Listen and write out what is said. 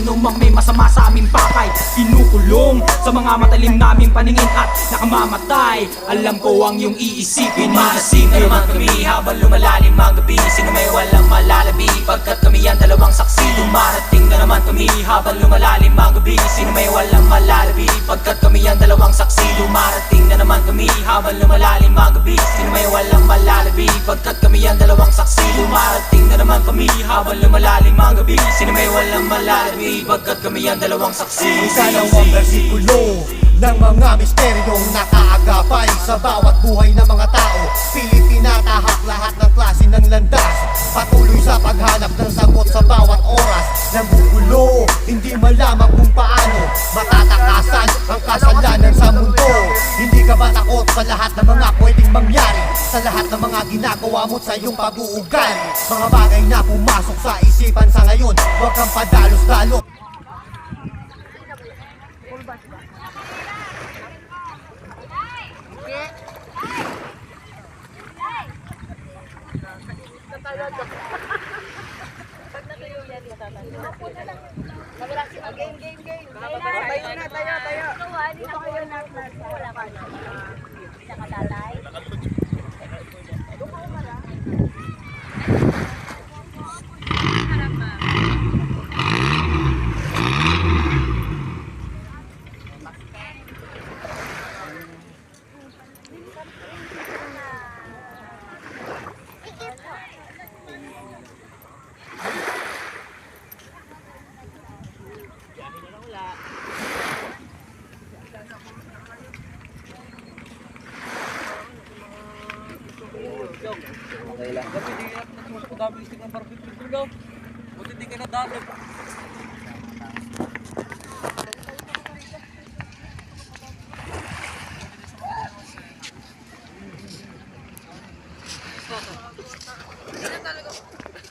sino mang may masama sa aming pakay. Kinukulong sa mga matalim naming paningin at nakamamatay. Alam ko ang iyong iisipin. Umalasing na naman kami habang lumalalim ang gabi. Sino may walang malalabi pagkat kami ang dalawang saksi. Dumarating na naman kami habang lumalalim ang gabi. Sino may walang malalabi pagkat kami ang dalawang saksi. Dumarating na naman kami habang lumalalim ang gabi. Sino may walang malalabi pagkat kami ang dalawang saksi. Dumarating na naman kami habang lumalalim ang gabi. Sino may walang malalabi pagkat kami ang dalawang saksi. Isa ng mga bersikulo ng mga misteryong nakaagapay sa bawat buhay ng mga tao. Pilit tinatahak lahat ng klase ng landas, patuloy sa paghanap ng sagot sa bawat oras. Nagugulo, hindi malaman kung paano matatakasan ang kasalanan sa mundo. Hindi ka ba takot sa lahat ng mga pwedeng mangyari, sa lahat ng mga ginagawa mo sa iyong pag-uugali? Mga bagay na pumasok sa isipan sa ngayon, huwag kang padalos-dalos. Okay lang. Kasi di na mas ko dami isip ng barbecue daw. Buti di ka na dami. Stop.